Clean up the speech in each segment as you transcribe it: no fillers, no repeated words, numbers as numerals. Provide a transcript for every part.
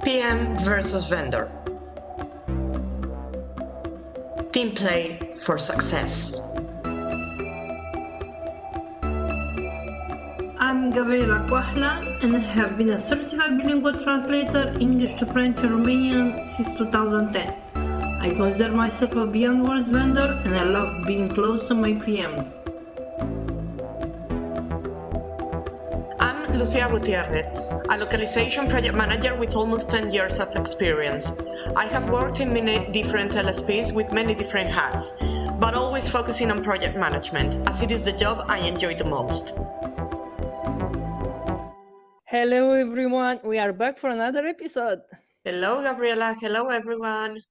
PM versus vendor. Team play for success. I'm Gabriela and I have been a certified bilingual translator English to French and Romanian since 2010. I consider myself a beyond words vendor and I love being close to my PMs. I'm Lucía Gutiérrez, a localization project manager with almost 10 years of experience. I have worked in many different LSPs with many different hats, but always focusing on project management, as it is the job I enjoy the most. Hello everyone, we are back for another episode. Hello, Gabriela. Hello, everyone.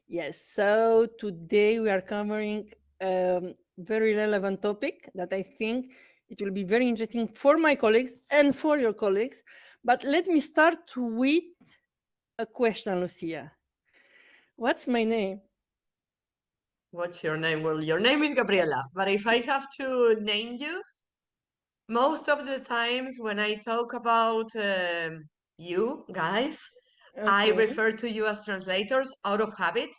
Yes, so today we are covering a very relevant topic that I think it will be very interesting for my colleagues and for your colleagues. But let me start with a question, Lucia. What's my name? What's your name? Well, your name is Gabriela, but if I have to name you, most of the times when I talk about you guys, I refer to you as translators out of habit.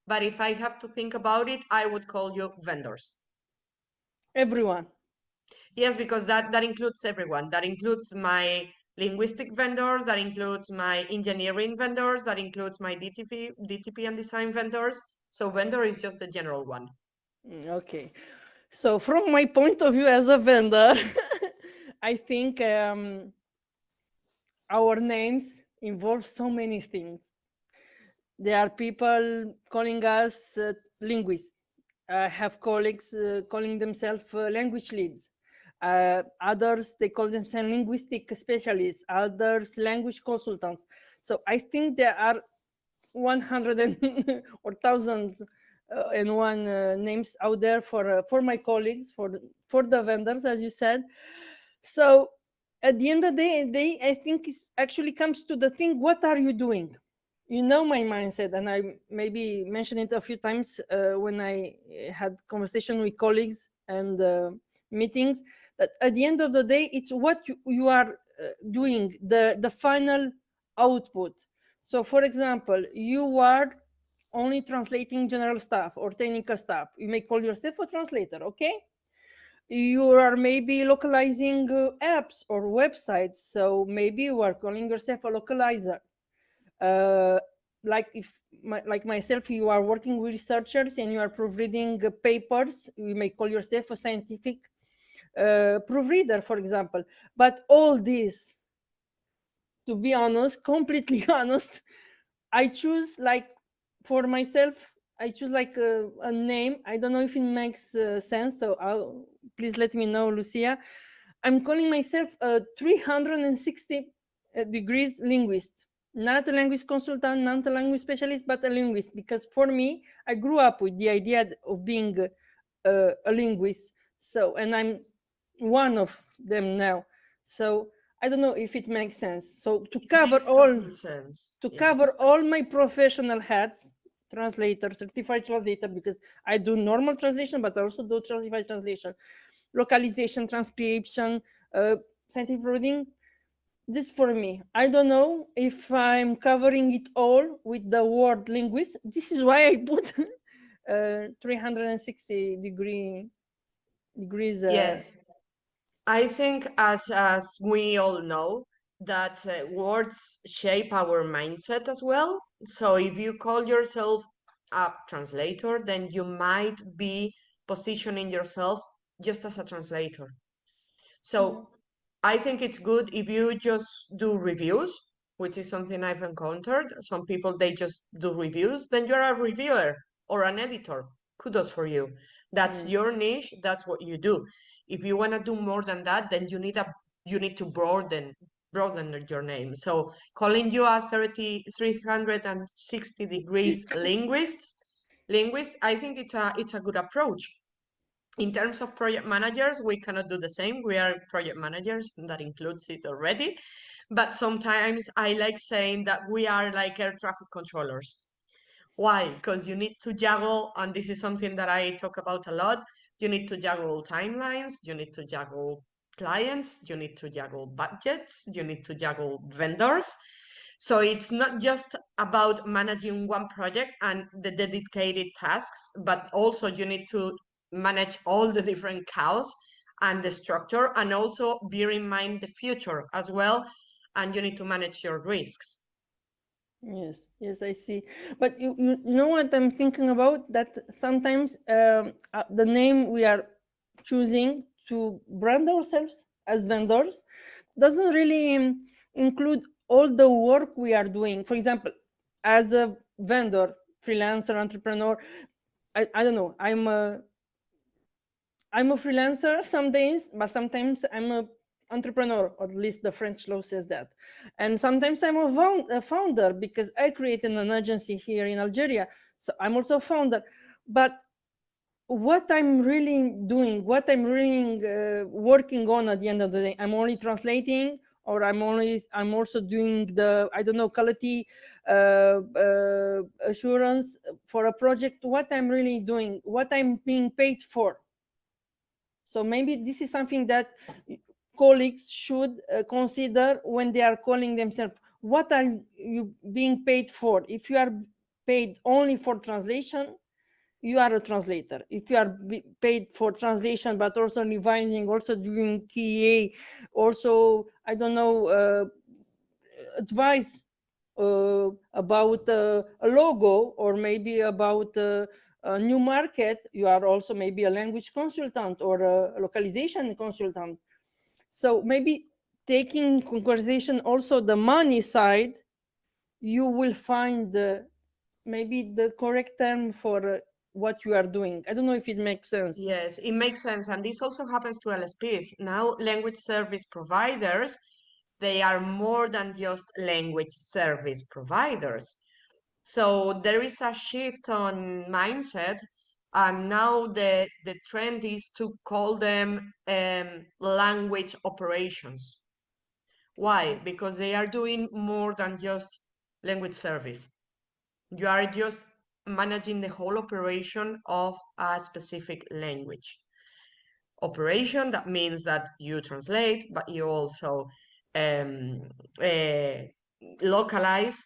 But if I have to think about it, I would call you vendors. Everyone. Yes, because that includes everyone. That includes my linguistic vendors, that includes my engineering vendors, that includes my DTP and design vendors. So vendor is just the general one. Okay. So from my point of view as a vendor, I think our names involve so many things. There are people calling us linguists. I have colleagues calling themselves language leads. Others, they call themselves linguistic specialists. Others, language consultants. So I think there are 100 or thousands and one names out there for my colleagues, for the vendors, as you said. So at the end of the day, I think it actually comes to the thing: what are you doing? You know my mindset, and I maybe mentioned it a few times when I had conversation with colleagues and meetings. That at the end of the day, it's what you are doing, the final output. So, for example, you are only translating general stuff or technical stuff. You may call yourself a translator, okay? You are maybe localizing apps or websites, so maybe you are calling yourself a localizer. Like like myself, you are working with researchers and you are proofreading papers. You may call yourself a scientific proofreader, for example. But all this, to be honest, completely honest, I choose like for myself, I choose like a name. I don't know if it makes sense. So please let me know, Lucia. I'm calling myself a 360 degrees linguist, not a language consultant, not a language specialist, but a linguist. Because for me, I grew up with the idea of being a linguist. So, and I'm one of them now. So I don't know if it makes sense. So to cover all my professional hats, translator, certified translator, because I do normal translation, but I also do certified translation, localization, transcription, scientific reading. This for me. I don't know if I'm covering it all with the word linguist. This is why I put 360 degrees. Yes. I think as we all know that words shape our mindset as well. So if you call yourself a translator, then you might be positioning yourself just as a translator. So I think it's good if you just do reviews, which is something I've encountered. Some people, they just do reviews, then you're a reviewer or an editor. Kudos for you. That's your niche, that's what you do. If you want to do more than that, then you need to broaden your name. So calling you a 360 degrees linguist, I think it's a good approach. In terms of project managers, we cannot do the same. We are project managers, and that includes it already. But sometimes I like saying that we are like air traffic controllers. Why? Because you need to juggle, and this is something that I talk about a lot. You need to juggle timelines, you need to juggle clients, you need to juggle budgets, you need to juggle vendors. So it's not just about managing one project and the dedicated tasks, but also you need to manage all the different cows and the structure, and also bear in mind the future as well. And you need to manage your risks. Yes, yes, I see. But you know what I'm thinking about? That sometimes the name we are choosing to brand ourselves as vendors doesn't really include all the work we are doing. For example, as a vendor, freelancer, entrepreneur, I don't know. I'm a freelancer some days, but sometimes I'm a entrepreneur, or at least the French law says that. And sometimes I'm a founder because I created an agency here in Algeria. So I'm also a founder. But what I'm really doing, what I'm really working on at the end of the day, I'm only translating, or I'm also doing the, I don't know, quality assurance for a project. What I'm really doing, what I'm being paid for. So maybe this is something that colleagues should consider when they are calling themselves. What are you being paid for? If you are paid only for translation, you are a translator. If you are paid for translation, but also revising, also doing QA, also, I don't know, advice about a logo, or maybe about a new market, you are also maybe a language consultant or a localization consultant. So maybe taking conversation also the money side, you will find maybe the correct term for what you are doing. I don't know if it makes sense. Yes, it makes sense. And this also happens to LSPs. Now, language service providers, they are more than just language service providers. So there is a shift on mindset. And now the trend is to call them language operations. Why? Because they are doing more than just language service. You are just managing the whole operation of a specific language. Operation, that means that you translate, but you also um, uh, localize.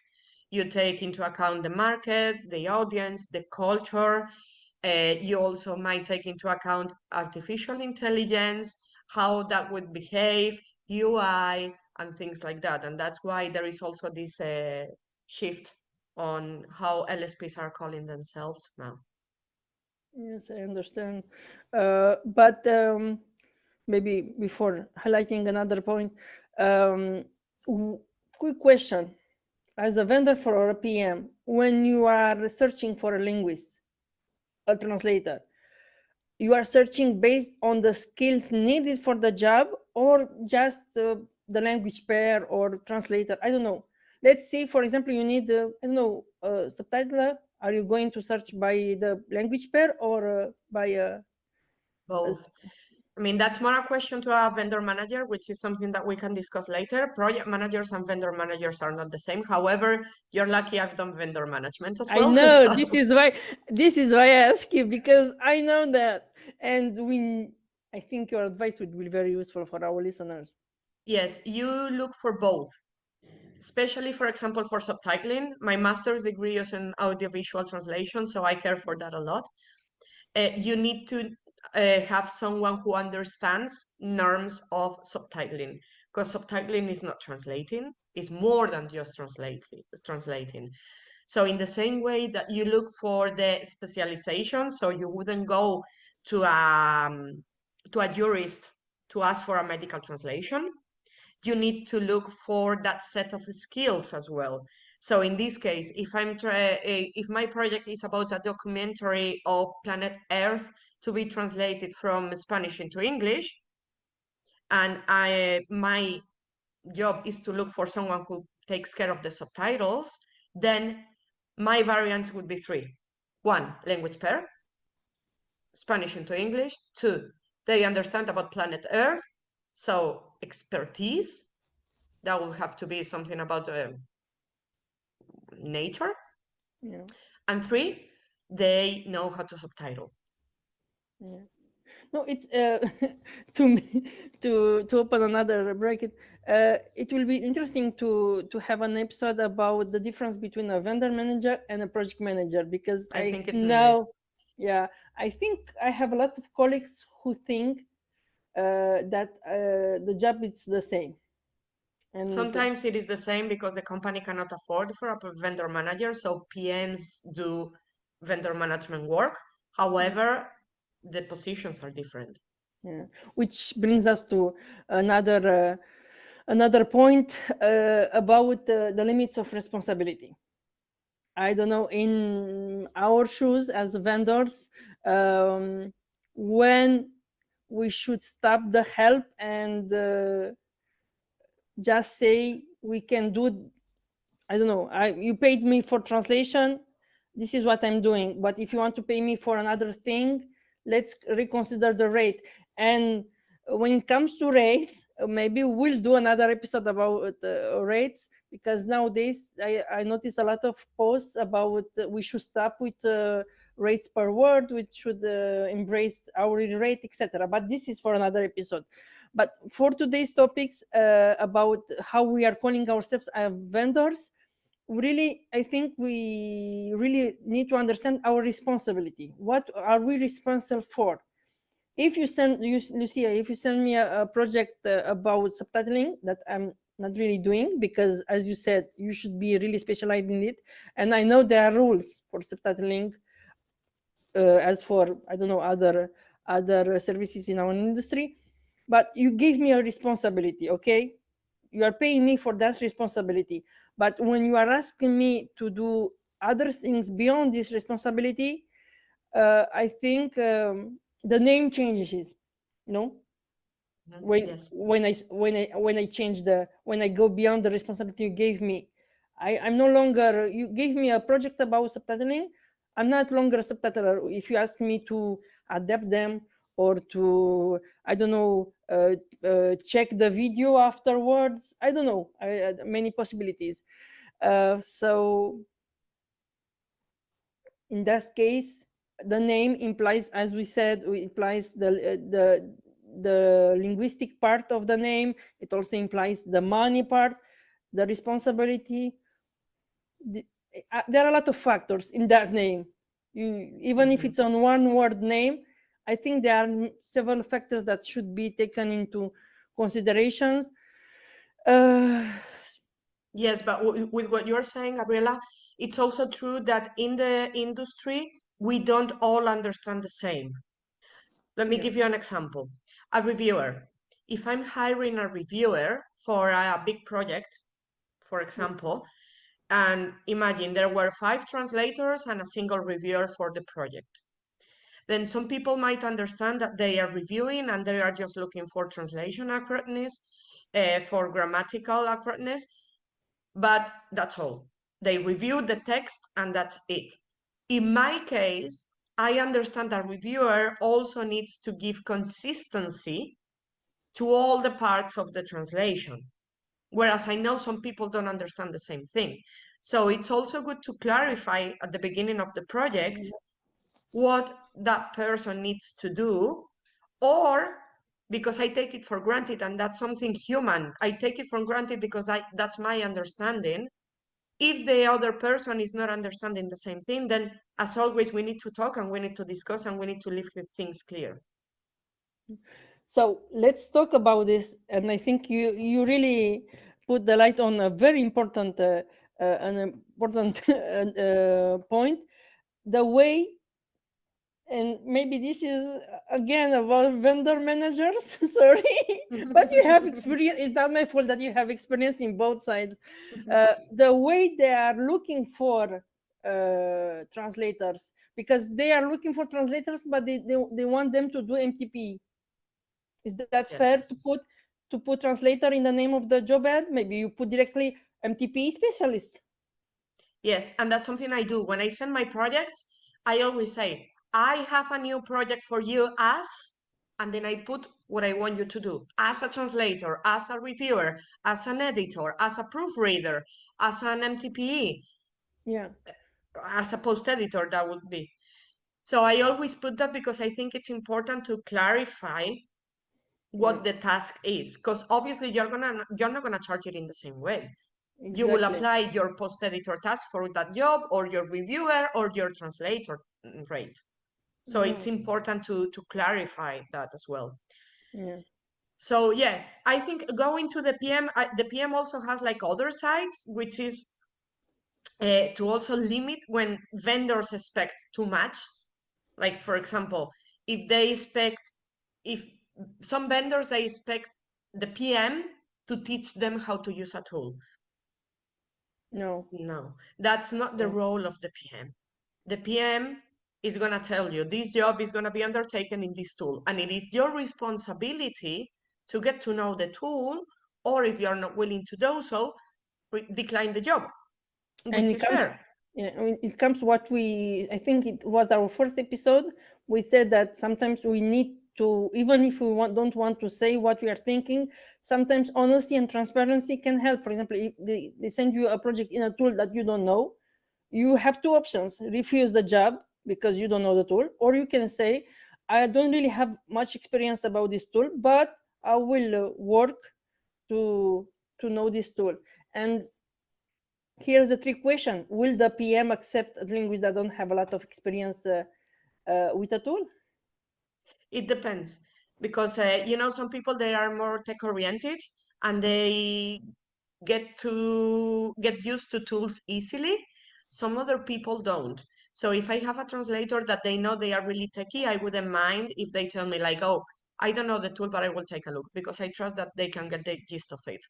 You take into account the market, the audience, the culture. You also might take into account artificial intelligence, how that would behave, UI, and things like that. And that's why there is also this shift on how LSPs are calling themselves now. Yes, I understand. But maybe before highlighting another point, um, quick question. As a vendor for a PM, when you are searching for a linguist, a translator, you are searching based on the skills needed for the job, or just the language pair or translator? I don't know. Let's say, for example, you need, I don't know, a subtitler. Are you going to search by the language pair, or by a Both. I mean, that's more a question to a vendor manager, which is something that we can discuss later. Project managers and vendor managers are not the same. However, you're lucky I've done vendor management as I well. know So, this is why I ask you, because I know that, and I think your advice would be very useful for our listeners. yes, you look for both, especially, for example, for subtitling. My master's degree is in audiovisual translation, so I care for that a lot. You need to have someone who understands norms of subtitling, because subtitling is not translating, it's more than just translating. So in the same way that you look for the specialization, so you wouldn't go to a jurist to ask for a medical translation, you need to look for that set of skills as well. So in this case, if my project is about a documentary of planet Earth to be translated from Spanish into English, and my job is to look for someone who takes care of the subtitles, then my variants would be three. One, language pair, Spanish into English. Two, they understand about planet Earth, so expertise. That will have to be something about nature. Yeah, And three, they know how to subtitle. yeah. No, it's to me, to open another bracket. It will be interesting to have an episode about the difference between a vendor manager and a project manager, because I I think it's needed. know, yeah, I think I have a lot of colleagues who think that the job is the same, and Sometimes it is the same because the company cannot afford for a vendor manager, so PMs do vendor management work. However, the positions are different. yeah. Which brings us to another another point about the limits of responsibility. I don't know, in our shoes as vendors, when we should stop the help and just say we can do, I don't know, you paid me for translation, this is what I'm doing. But if you want to pay me for another thing, let's reconsider the rate. And when it comes to rates, maybe we'll do another episode about rates, because nowadays I notice a lot of posts about we should stop with rates per word, we should embrace hourly rate, etc. But this is for another episode. But for today's topics about how we are calling ourselves vendors, really, I think we really need to understand our responsibility. What are we responsible for? If you send you, Lucia, if you send me a project about subtitling that I'm not really doing, because as you said, you should be really specialized in it, and I know there are rules for subtitling as for, I don't know, other services in our industry, but you give me a responsibility, okay? You are paying me for that responsibility. But when you are asking me to do other things beyond this responsibility, I think the name changes, you know, Mhm. when Yes. when I change the, when I go beyond the responsibility you gave me. I'm no longer, you gave me a project about subtitling, I'm not longer a subtitler. If you ask me to adapt them, or to, I don't know, check the video afterwards, I don't know, many possibilities. So in that case, the name implies, as we said, implies the linguistic part of the name. It also implies the money part, the responsibility. The, there are a lot of factors in that name. Even if Mhm. it's on one word name, I think there are several factors that should be taken into considerations. Uh, Yes, but with what you're saying, Gabriela, it's also true that in the industry, we don't all understand the same. Let me yeah, give you an example. A reviewer. If I'm hiring a reviewer for a big project, for yeah, example, and imagine there were 5 translators and a single reviewer for the project, then some people might understand that they are reviewing and they are just looking for translation accurateness, for grammatical accurateness, but that's all. They review the text and that's it. In my case, I understand that reviewer also needs to give consistency to all the parts of the translation. Whereas I know some people don't understand the same thing. So it's also good to clarify at the beginning of the project what that person needs to do, or because I take it for granted and that's something human, I take it for granted because that's my understanding. If the other person is not understanding the same thing, then as always, we need to talk and we need to discuss and we need to leave the things clear. so let's talk about this, and I think you really put the light on a very important an important point. The way, and maybe this is again about vendor managers. Sorry, but you have experience. It's not my fault that you have experience in both sides. The way they are looking for translators, because they are looking for translators, but they want them to do MTP. Is that fair Yes. to put translator in the name of the job ad? Maybe you put directly MTP specialist. Yes, and that's something I do. When I send my projects, I always say, I have a new project for you as, and then I put what I want you to do as a translator, as a reviewer, as an editor, as a proofreader, as an MTPE, Yeah. as a post editor, that would be. So I always put that because I think it's important to clarify Yeah, what the task is, because obviously you're not gonna charge it in the same way. You will exactly. apply your post editor task for that job, or your reviewer, or your translator rate. So Yeah, it's important to clarify that as well. yeah. So yeah, I think going to the PM, the PM also has like other sides, which is to also limit when vendors expect too much. Like for example, if they expect, if some vendors they expect the PM to teach them how to use a tool. No, No, that's not the no. role of the PM. The PM is going to tell you this job is going to be undertaken in this tool, and it is your responsibility to get to know the tool, or if you're not willing to do so, decline the job, And which it is comes, fair. yeah, I mean, it comes what we, I think it was our first episode. We said that sometimes we need to, even if we don't want to say what we are thinking, sometimes honesty and transparency can help. For example, if they send you a project in a tool that you don't know, you have two options: refuse the job because you don't know the tool, or you can say, I don't really have much experience about this tool, but I will work to know this tool. And here's the trick question: will the PM accept a linguist that don't have a lot of experience with a tool? It depends, because some people they are more tech oriented, and they get used to tools easily. Some other people don't. So if I have a translator that they know they are really techy, I wouldn't mind if they tell me like, oh, I don't know the tool, but I will take a look, because I trust that they can get the gist of it.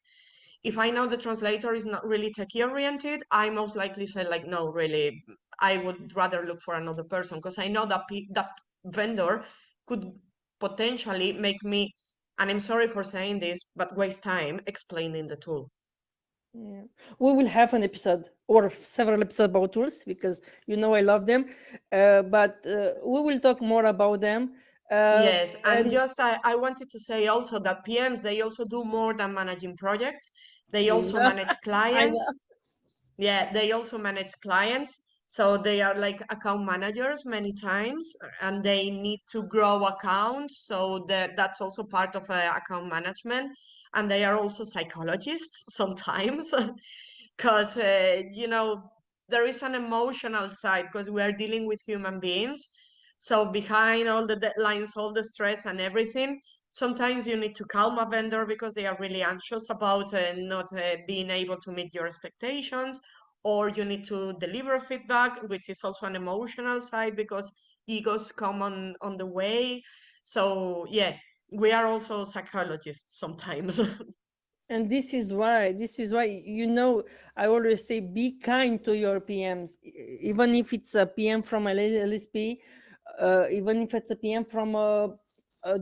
If I know the translator is not really techie oriented, I most likely say like, no, really, I would rather look for another person, because I know that that vendor could potentially make me, and I'm sorry for saying this, but waste time explaining the tool. Yeah. We will have an episode or several episodes about tools because I love them, but we will talk more about them. Yes, and And just I wanted to say also that PMs, they also do more than managing projects. They also yeah, manage I know. clients. Yeah, they also manage clients. So they are like account managers many times, and they need to grow accounts. So that's also part of account management. And they are also psychologists sometimes, because, there is an emotional side, because we are dealing with human beings. So behind all the deadlines, all the stress and everything, sometimes you need to calm a vendor because they are really anxious about not being able to meet your expectations, or you need to deliver feedback, which is also an emotional side because egos come on the way. So yeah, we are also psychologists sometimes. And this is why I always say be kind to your PMs, even if it's a PM from a LSP, even if it's a PM from a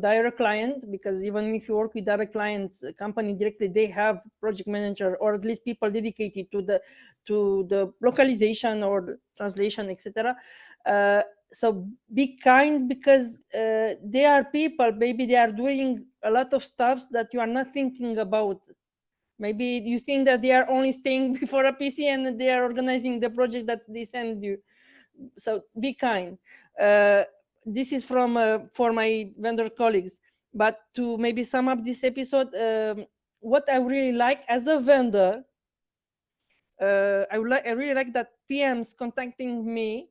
direct client, because even if you work with direct clients, a company directly, they have project manager or at least people dedicated to the localization or the translation, etc. So be kind, because they are people, maybe they are doing a lot of stuff that you are not thinking about. Maybe you think that they are only staying before a PC and they are organizing the project that they send you. So be kind. uh, this is from for my vendor colleagues. But to maybe sum up this episode, what I really like as a vendor, I really like that PMs contacting me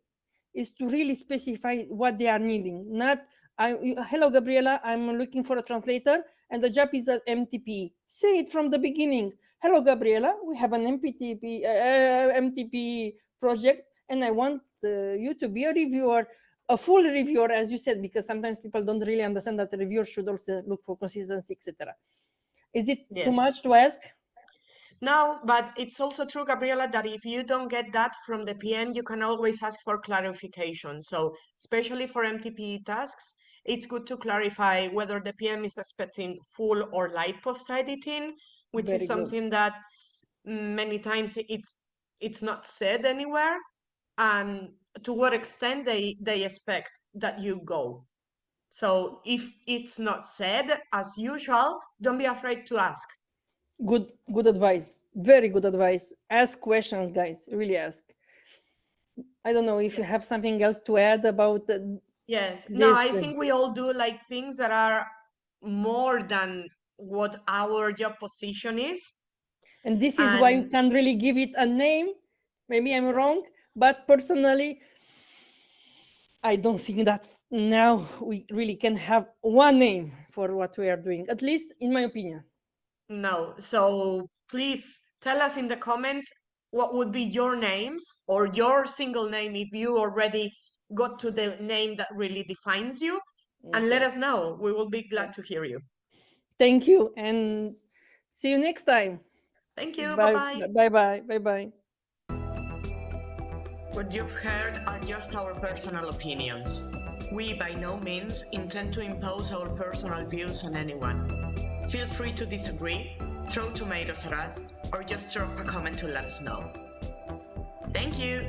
is to really specify what they are needing. Not, hello Gabriela, I'm looking for a translator and the job is at MTP. Say it from the beginning. Hello Gabriela, we have an MTP project, and I want you to be a reviewer, a full reviewer, as you said, because sometimes people don't really understand that the reviewer should also look for consistency, etc. Is it too Yes. much to ask? No, but it's also true, Gabriela, that if you don't get that from the PM, you can always ask for clarification. So, especially for MTP tasks, it's good to clarify whether the PM is expecting full or light post editing, which is Very good. something that many times it's not said anywhere, and to what extent they expect that you go. So, if it's not said as usual, don't be afraid to ask. Good advice. Very good advice. Ask questions, guys. Really ask. I don't know if you have something else to add about Yes. No, this. I think we all do like things that are more than what our job position is. And this is why you And can't really give it a name. Maybe I'm yes. wrong, but personally, I don't think that now we really can have one name for what we are doing, at least in my opinion. No. So please tell us in the comments what would be your names or your single name if you already got to the name that really defines you. And let Okay. us know. We will be Yeah. glad to hear you. Thank you and see you next time. Thank you. Bye Bye bye. bye bye bye bye. What you've heard are just our personal opinions. We by no means intend to impose our personal views on anyone. Feel free to disagree, throw tomatoes at us, or just drop a comment to let us know. Thank you!